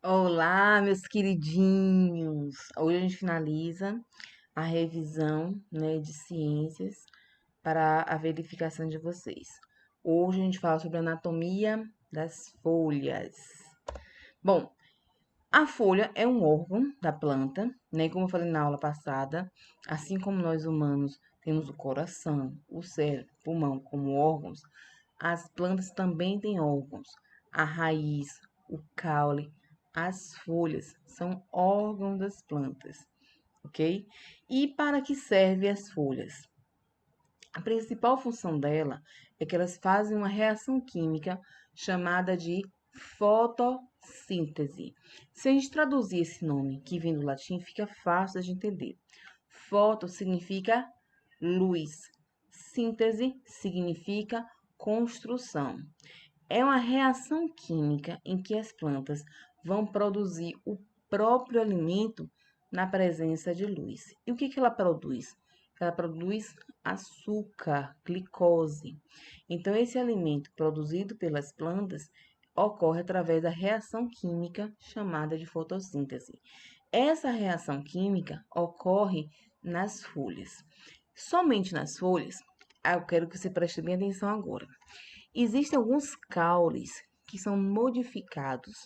Olá, meus queridinhos! Hoje a gente finaliza a revisão, né, de ciências para a verificação de vocês. Hoje a gente fala sobre a anatomia das folhas. Bom, a folha é um órgão da planta, né? Como eu falei na aula passada, assim como nós humanos temos o coração, o cérebro, o pulmão como órgãos, as plantas também têm órgãos. A raiz, o caule, as folhas são órgãos das plantas, ok? E para que servem as folhas? A principal função dela é que elas fazem uma reação química chamada de fotossíntese. Se a gente traduzir esse nome que vem do latim, fica fácil de entender. Foto significa luz, síntese significa construção. É uma reação química em que as plantas vão produzir o próprio alimento na presença de luz. E o que ela produz? Ela produz açúcar, glicose. Então, esse alimento produzido pelas plantas ocorre através da reação química chamada de fotossíntese. Essa reação química ocorre nas folhas. Somente nas folhas, eu quero que você preste bem atenção agora. Existem alguns caules que são modificados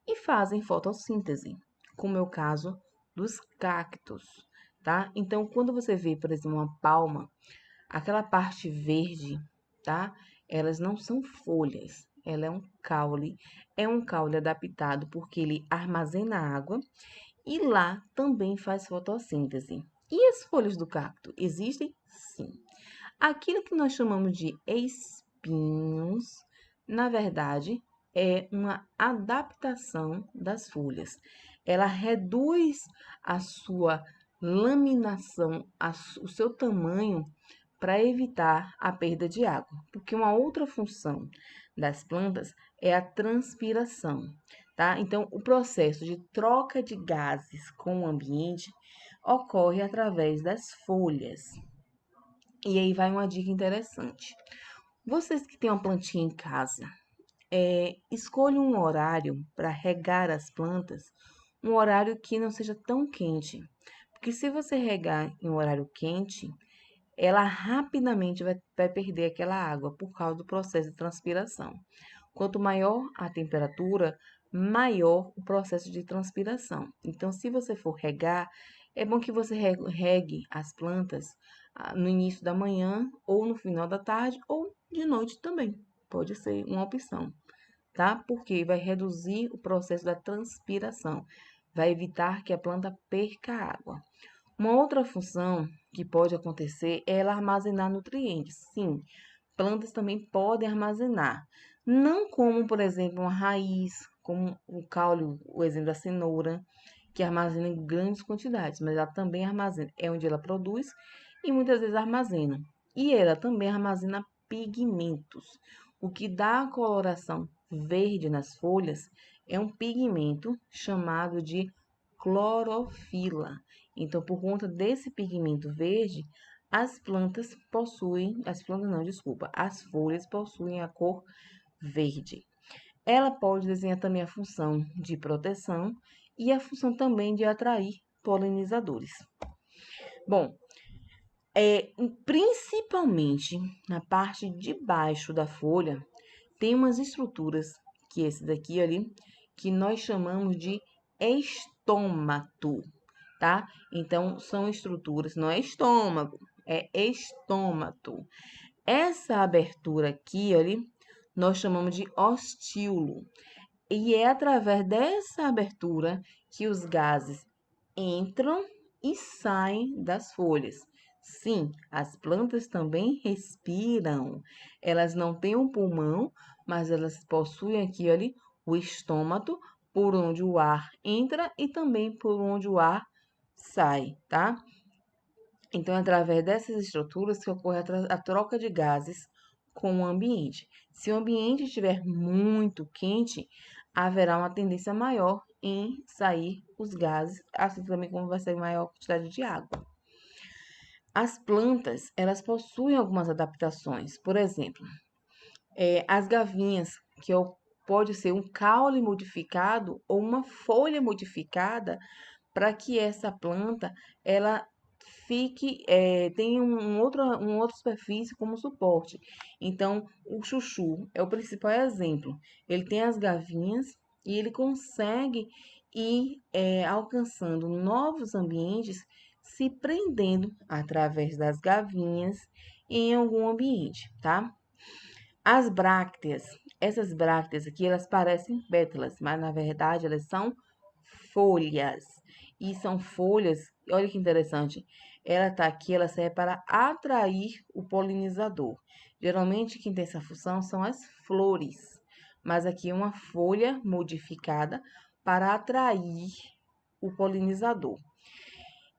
e fazem fotossíntese, como é o caso dos cactos, tá? Então, quando você vê, por exemplo, uma palma, aquela parte verde, tá? Elas não são folhas, ela é um caule adaptado porque ele armazena água e lá também faz fotossíntese. E as folhas do cacto existem? Sim. Aquilo que nós chamamos de espinhos, na verdade, é uma adaptação das folhas. Ela reduz a sua laminação, o seu tamanho, para evitar a perda de água, porque uma outra função das plantas é a transpiração, tá? Então, o processo de troca de gases com o ambiente ocorre através das folhas. E aí vai uma dica interessante. Vocês que têm uma plantinha em casa, escolha um horário para regar as plantas, um horário que não seja tão quente. Porque se você regar em um horário quente, ela rapidamente vai perder aquela água por causa do processo de transpiração. Quanto maior a temperatura, maior o processo de transpiração. Então, se você for regar, é bom que você regue as plantas no início da manhã, ou no final da tarde, ou de noite também. Pode ser uma opção, tá? Porque vai reduzir o processo da transpiração, vai evitar que a planta perca água. Uma outra função que pode acontecer é ela armazenar nutrientes. Sim, plantas também podem armazenar. Não como, por exemplo, uma raiz, como o caule, o exemplo da cenoura, que armazena em grandes quantidades, mas ela também armazena, é onde ela produz e muitas vezes armazena. E ela também armazena pigmentos. O que dá a coloração verde nas folhas é um pigmento chamado de clorofila. Então, por conta desse pigmento verde, as plantas não, desculpa, as folhas possuem a cor verde. Ela pode desempenhar também a função de proteção e a função também de atrair polinizadores. Bom, principalmente na parte de baixo da folha, tem umas estruturas, que esse daqui ali, que nós chamamos de estômato, tá? Então, são estruturas, não é estômago, é estômato. Essa abertura aqui, ali, nós chamamos de ostíolo. E é através dessa abertura que os gases entram e saem das folhas. Sim, as plantas também respiram. Elas não têm um pulmão, mas elas possuem aqui ali o estômago, por onde o ar entra e também por onde o ar sai, tá? Então, é através dessas estruturas que ocorre a troca de gases com o ambiente. Se o ambiente estiver muito quente, haverá uma tendência maior em sair os gases, assim também como vai sair maior quantidade de água. As plantas, elas possuem algumas adaptações. Por exemplo, as gavinhas, que é o pode ser um caule modificado ou uma folha modificada para que essa planta ela fique tenha uma outra superfície como suporte. Então, o chuchu é o principal exemplo. Ele tem as gavinhas e ele consegue ir alcançando novos ambientes, se prendendo através das gavinhas em algum ambiente, tá? As brácteas, essas brácteas aqui, elas parecem pétalas, mas na verdade elas são folhas. E são folhas, olha que interessante, ela tá aqui, ela serve para atrair o polinizador. Geralmente quem tem essa função são as flores, mas aqui é uma folha modificada para atrair o polinizador.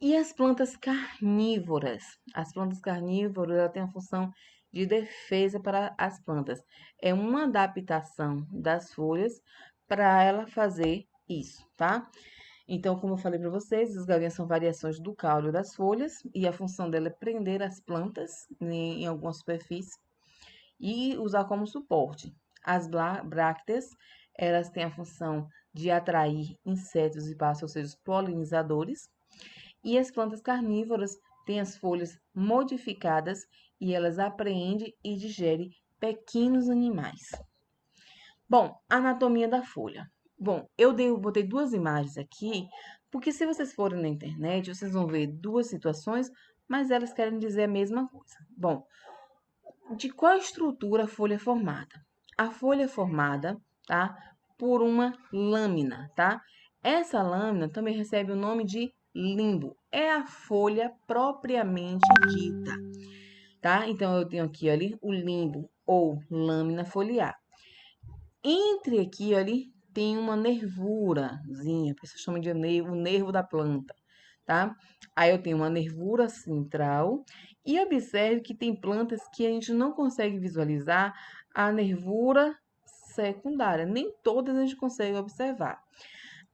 E as plantas carnívoras? As plantas carnívoras ela têm a função de defesa para as plantas. É uma adaptação das folhas para ela fazer isso, tá? Então, como eu falei para vocês, as galinhas são variações do caule das folhas e a função dela é prender as plantas em alguma superfície e usar como suporte. As brácteas, elas têm a função de atrair insetos e pássaros, ou seja, os polinizadores. E as plantas carnívoras têm as folhas modificadas e elas apreendem e digerem pequenos animais. Bom, anatomia da folha. Bom, botei duas imagens aqui, porque se vocês forem na internet, vocês vão ver duas situações, mas elas querem dizer a mesma coisa. Bom, de qual estrutura a folha é formada? A folha é formada, tá, por uma lâmina, tá? Essa lâmina também recebe o nome de limbo. É a folha propriamente dita, tá? Então, eu tenho aqui ali o limbo ou lâmina foliar. Entre aqui, ali, tem uma nervurazinha, a pessoa chama de o nervo da planta, tá? Aí eu tenho uma nervura central e observe que tem plantas que a gente não consegue visualizar a nervura secundária, nem todas a gente consegue observar.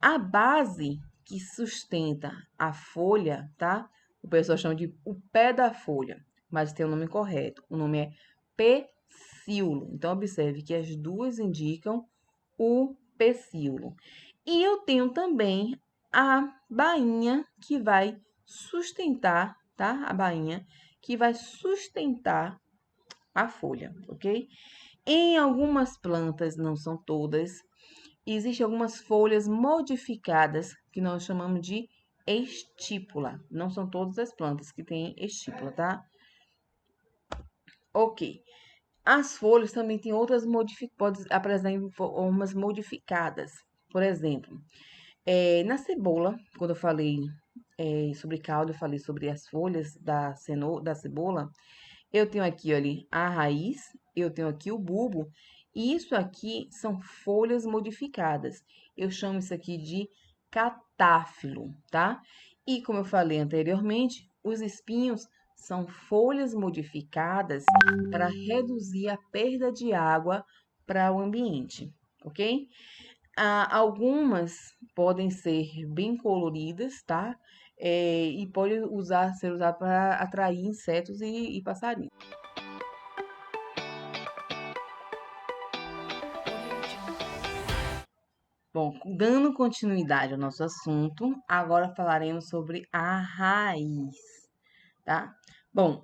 A base que sustenta a folha, tá? O pessoal chama de o pé da folha, mas tem o nome correto. O nome é pecíolo. Então, observe que as duas indicam o pecíolo. E eu tenho também a bainha que vai sustentar, tá? A bainha que vai sustentar a folha, ok? Em algumas plantas, não são todas, existem algumas folhas modificadas que nós chamamos de estípula. Não são todas as plantas que têm estípula, tá? Ok. As folhas também têm outras podem apresentar formas modificadas. Por exemplo, na cebola, quando eu falei sobre caldo, eu falei sobre as folhas da cebola. Eu tenho aqui, olha, a raiz, eu tenho aqui o bulbo, e isso aqui são folhas modificadas. Eu chamo isso aqui de catáfilo, tá? E como eu falei anteriormente, os espinhos são folhas modificadas para reduzir a perda de água para o ambiente, ok? Algumas podem ser bem coloridas, tá? E pode ser usado para atrair insetos e passarinhos. Bom, dando continuidade ao nosso assunto, agora falaremos sobre a raiz, tá? Bom,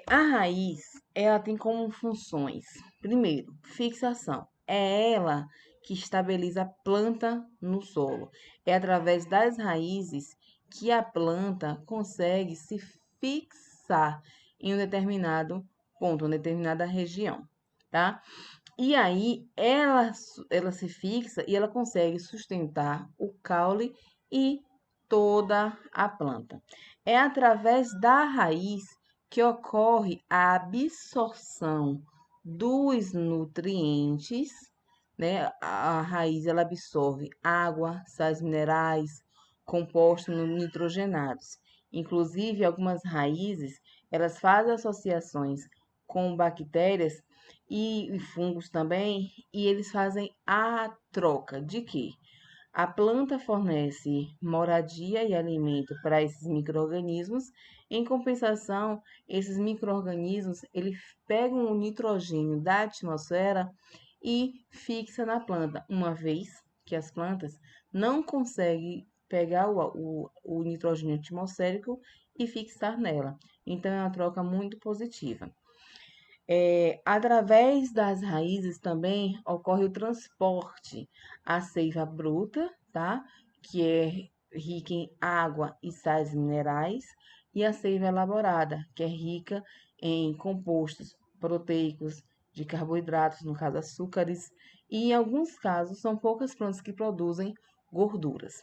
a raiz, ela tem como funções, primeiro, fixação. É ela que estabiliza a planta no solo. É através das raízes que a planta consegue se fixar em um determinado ponto, uma determinada região, tá? E aí ela se fixa e ela consegue sustentar o caule e toda a planta. É através da raiz que ocorre a absorção dos nutrientes, né? A raiz ela absorve água, sais minerais, compostos nitrogenados. Inclusive, algumas raízes, elas fazem associações com bactérias e fungos também, e eles fazem a troca de quê? A planta fornece moradia e alimento para esses micro-organismos. Em compensação, esses micro-organismos eles pegam o nitrogênio da atmosfera e fixa na planta, uma vez que as plantas não conseguem pegar o nitrogênio atmosférico e fixar nela. Então, é uma troca muito positiva. Através das raízes também ocorre o transporte, a seiva bruta, tá? Que é rica em água e sais minerais, e a seiva elaborada, que é rica em compostos proteicos, de carboidratos, no caso açúcares, e em alguns casos são poucas plantas que produzem gorduras.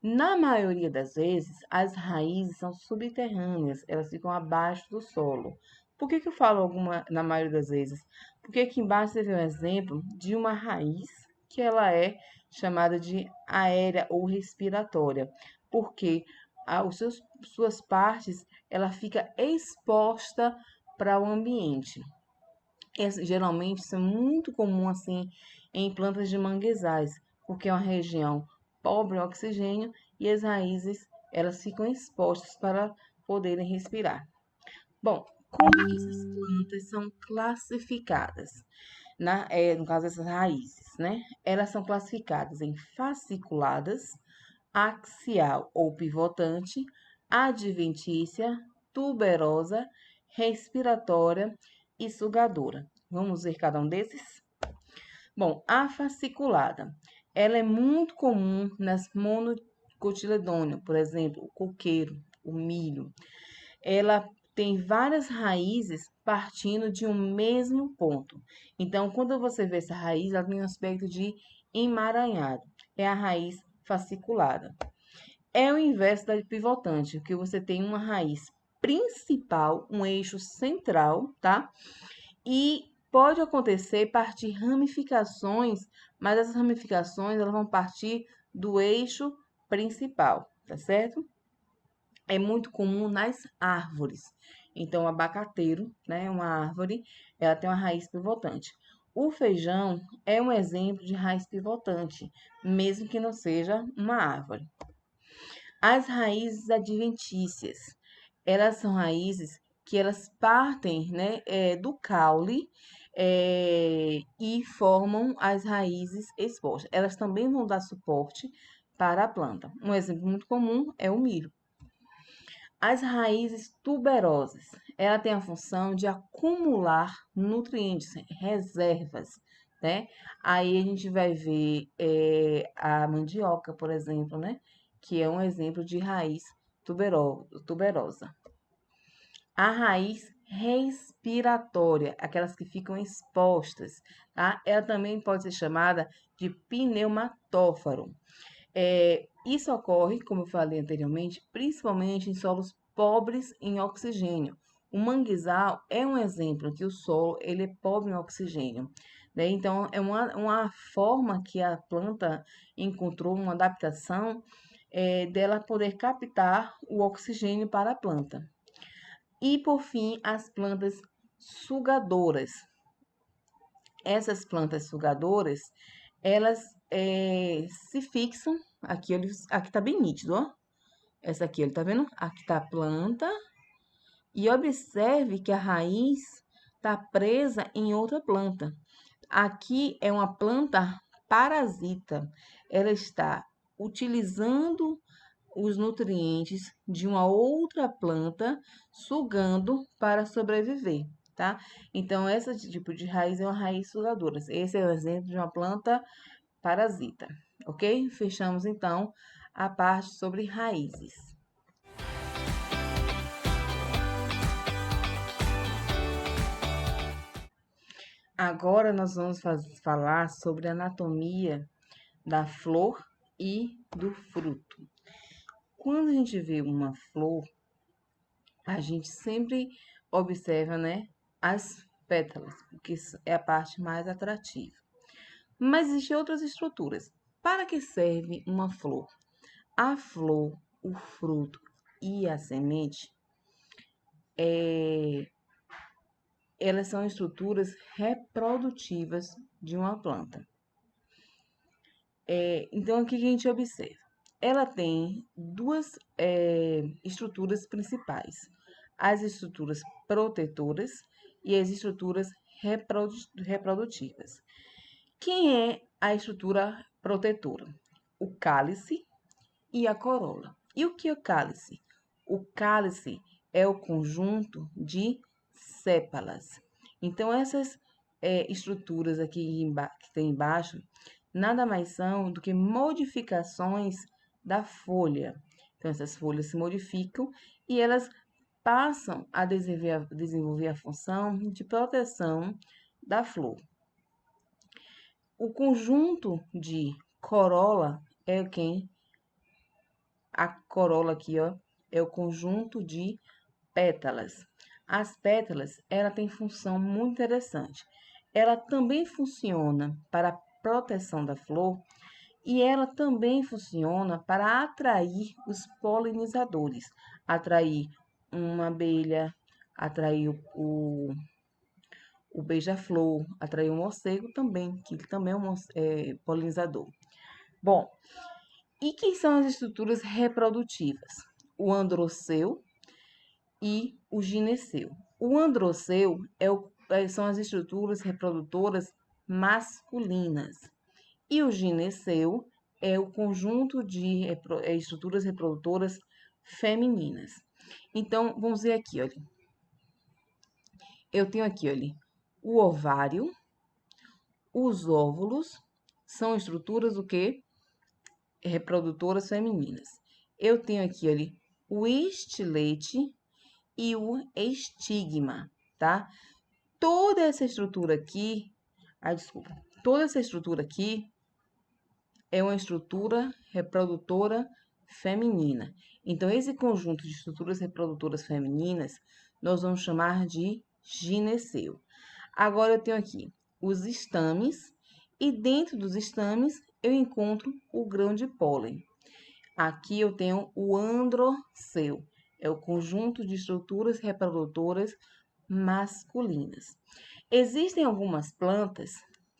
Na maioria das vezes, as raízes são subterrâneas, elas ficam abaixo do solo. Por que eu falo alguma na maioria das vezes? Porque aqui embaixo você vê um exemplo de uma raiz que ela é chamada de aérea ou respiratória, porque suas partes ela fica exposta para o ambiente. Geralmente isso é muito comum assim em plantas de manguezais, porque é uma região pobre em oxigênio e as raízes elas ficam expostas para poderem respirar. Bom, como que essas plantas são classificadas? No caso, essas raízes, né? Elas são classificadas em fasciculadas, axial ou pivotante, adventícia, tuberosa, respiratória e sugadora. Vamos ver cada um desses? Bom, a fasciculada, ela é muito comum nas monocotiledôneas, por exemplo, o coqueiro, o milho. Ela tem várias raízes partindo de um mesmo ponto. Então, quando você vê essa raiz, ela tem um aspecto de emaranhado. É a raiz fasciculada. É o inverso da pivotante, que você tem uma raiz principal, um eixo central, tá? E pode acontecer partir ramificações, mas essas ramificações elas vão partir do eixo principal, tá certo? É muito comum nas árvores. Então, o abacateiro, né, uma árvore, ela tem uma raiz pivotante. O feijão é um exemplo de raiz pivotante, mesmo que não seja uma árvore. As raízes adventícias, elas são raízes que elas partem, né, do caule e formam as raízes expostas. Elas também vão dar suporte para a planta. Um exemplo muito comum é o milho. As raízes tuberosas, ela tem a função de acumular nutrientes, reservas, né? Aí a gente vai ver a mandioca, por exemplo, né? Que é um exemplo de raiz tuberosa. A raiz respiratória, aquelas que ficam expostas, tá? Ela também pode ser chamada de pneumatóforo. Isso ocorre, como eu falei anteriormente, principalmente em solos pobres em oxigênio. O manguezal é um exemplo que o solo ele é pobre em oxigênio, né? Então, é uma forma que a planta encontrou, uma adaptação, dela poder captar o oxigênio para a planta. E, por fim, as plantas sugadoras. Essas plantas sugadoras, elas se fixam. Aqui tá bem nítido, ó. Essa aqui, ele tá vendo? Aqui tá a planta. E observe que a raiz tá presa em outra planta. Aqui é uma planta parasita. Ela está utilizando os nutrientes de uma outra planta, sugando para sobreviver, tá? Então, esse tipo de raiz é uma raiz sugadora. Esse é o exemplo de uma planta parasita, ok? Fechamos então a parte sobre raízes. Agora nós vamos falar sobre a anatomia da flor e do fruto. Quando a gente vê uma flor, a gente sempre observa, né, as pétalas, porque isso é a parte mais atrativa. Mas existem outras estruturas. Para que serve uma flor? A flor, o fruto e a semente, elas são estruturas reprodutivas de uma planta. Então, o que a gente observa? Ela tem duas estruturas principais: as estruturas protetoras e as estruturas reprodutivas. Quem é a estrutura protetora? O cálice e a corola. E o que é o cálice? O cálice é o conjunto de sépalas. Então, essas estruturas aqui que tem embaixo, nada mais são do que modificações da folha. Então, essas folhas se modificam e elas passam a desenvolver a função de proteção da flor. O conjunto de corola é quem? A corola aqui, ó, é o conjunto de pétalas. As pétalas, ela tem função muito interessante. Ela também funciona para a proteção da flor e ela também funciona para atrair os polinizadores, atrair uma abelha, atrair o beija-flor, atrair o morcego também, que também é um polinizador. Bom, e quem são as estruturas reprodutivas? O androceu e o gineceu. O androceu são as estruturas reprodutoras masculinas e o gineceu é o conjunto de estruturas reprodutoras femininas. Então, vamos ver aqui, olha. Eu tenho aqui, olha, o ovário, os óvulos são estruturas o quê? Reprodutoras femininas. Eu tenho aqui, olha, o estilete e o estigma, tá? Toda essa estrutura aqui, toda essa estrutura aqui é uma estrutura reprodutora feminina. Então, esse conjunto de estruturas reprodutoras femininas, nós vamos chamar de gineceu. Agora, eu tenho aqui os estames, e dentro dos estames, eu encontro o grão de pólen. Aqui eu tenho o androceu, é o conjunto de estruturas reprodutoras masculinas. Existem algumas plantas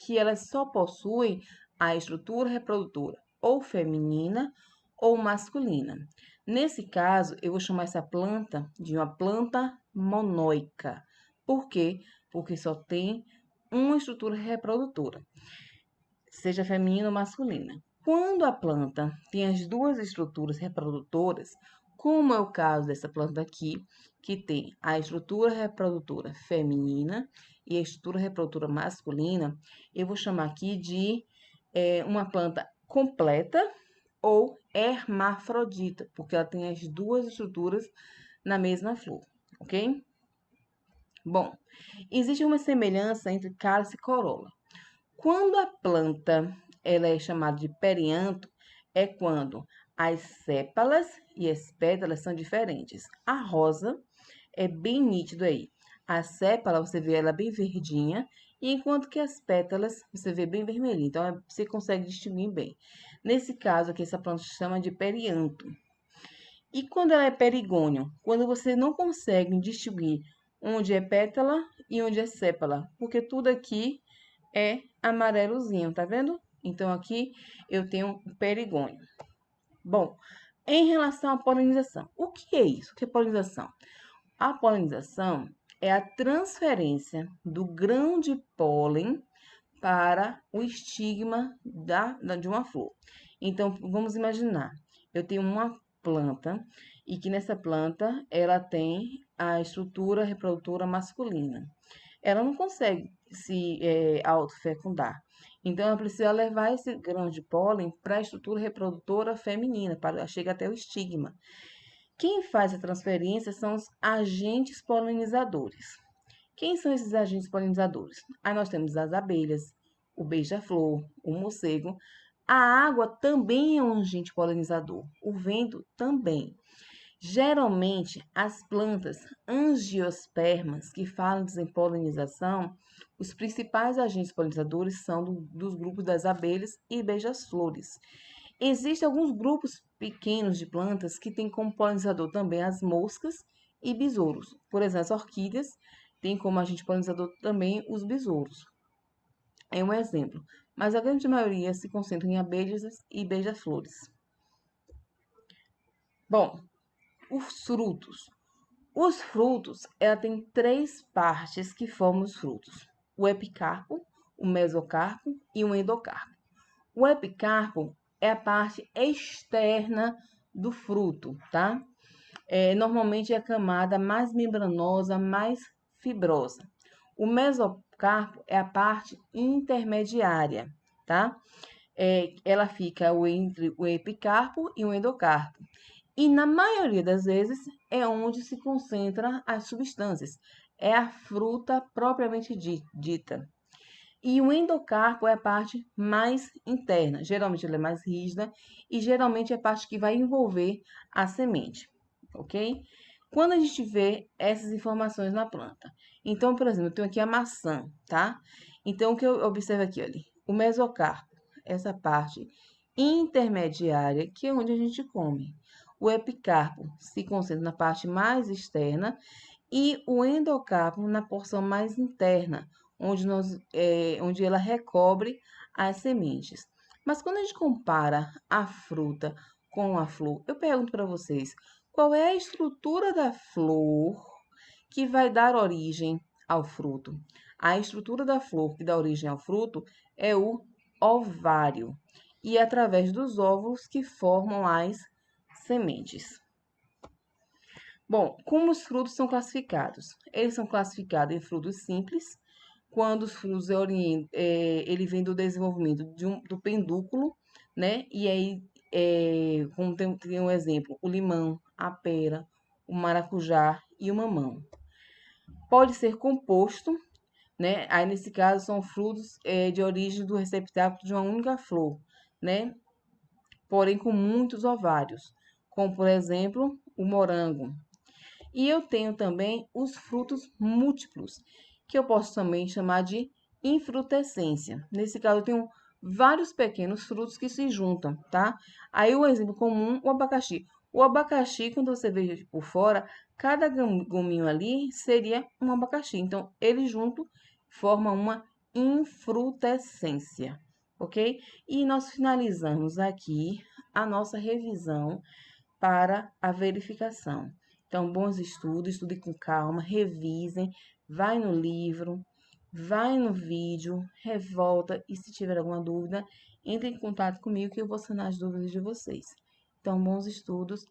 que elas só possuem a estrutura reprodutora ou feminina ou masculina. Nesse caso, eu vou chamar essa planta de uma planta monóica. Por quê? Porque só tem uma estrutura reprodutora, seja feminina ou masculina. Quando a planta tem as duas estruturas reprodutoras, como é o caso dessa planta aqui, que tem a estrutura reprodutora feminina e a estrutura reprodutora masculina, eu vou chamar aqui de uma planta completa ou hermafrodita, porque ela tem as duas estruturas na mesma flor, ok? Bom, existe uma semelhança entre cálice e corola. Quando a planta ela é chamada de perianto, é quando as sépalas e as pétalas são diferentes. A rosa é bem nítido aí. A sépala, você vê ela bem verdinha, e enquanto que as pétalas, você vê bem vermelhinha. Então, você consegue distinguir bem. Nesse caso aqui, essa planta se chama de perianto. E quando ela é perigônio? Quando você não consegue distinguir onde é pétala e onde é sépala, porque tudo aqui é amarelozinho, tá vendo? Então, aqui eu tenho perigônio. Bom, em relação à polinização, o que é isso? O que é polinização? A polinização é a transferência do grão de pólen para o estigma de uma flor. Então, vamos imaginar, eu tenho uma planta e que nessa planta ela tem a estrutura reprodutora masculina. Ela não consegue se autofecundar. Então, ela precisa levar esse grão de pólen para a estrutura reprodutora feminina, para chegar até o estigma. Quem faz a transferência são os agentes polinizadores. Quem são esses agentes polinizadores? Aí nós temos as abelhas, o beija-flor, o morcego. A água também é um agente polinizador, o vento também. Geralmente, as plantas angiospermas, que falam em polinização, os principais agentes polinizadores são dos grupos das abelhas e beija-flores. Existem alguns grupos pequenos de plantas que têm como polinizador também as moscas e besouros. Por exemplo, as orquídeas têm como agente polinizador também os besouros. É um exemplo, mas a grande maioria se concentra em abelhas e beija-flores. Bom, os frutos. Os frutos, ela tem três partes que formam os frutos: o epicarpo, o mesocarpo e o endocarpo. O epicarpo é a parte externa do fruto, tá? Normalmente é a camada mais membranosa, mais fibrosa. O mesocarpo é a parte intermediária, tá? Ela fica entre o epicarpo e o endocarpo. E na maioria das vezes é onde se concentram as substâncias. É a fruta propriamente dita. E o endocarpo é a parte mais interna. Geralmente ela é mais rígida e geralmente é a parte que vai envolver a semente, ok? Quando a gente vê essas informações na planta. Então, por exemplo, eu tenho aqui a maçã, tá? Então, o que eu observo aqui, olha, o mesocarpo, essa parte intermediária, que é onde a gente come. O epicarpo se concentra na parte mais externa e o endocarpo na porção mais interna, onde ela recobre as sementes. Mas quando a gente compara a fruta com a flor, eu pergunto para vocês, qual é a estrutura da flor que vai dar origem ao fruto? A estrutura da flor que dá origem ao fruto é o ovário, e é através dos óvulos que formam as sementes. Bom, como os frutos são classificados? Eles são classificados em frutos simples, quando os frutos ele vem do desenvolvimento do pendúculo, né? E aí, como tem um exemplo, o limão, a pera, o maracujá e o mamão. Pode ser composto, né? Aí, nesse caso, são frutos de origem do receptáculo de uma única flor, né? Porém, com muitos ovários, como, por exemplo, o morango. E eu tenho também os frutos múltiplos, que eu posso também chamar de infrutescência. Nesse caso, eu tenho vários pequenos frutos que se juntam, tá? Aí o exemplo comum, o abacaxi. O abacaxi, quando você vê por fora, cada gominho ali seria um abacaxi. Então, eles junto formam uma infrutescência, ok? E nós finalizamos aqui a nossa revisão para a verificação. Então, bons estudos, estude com calma, revisem, vai no livro, vai no vídeo, revolta e se tiver alguma dúvida, entre em contato comigo que eu vou sanar as dúvidas de vocês. Então, bons estudos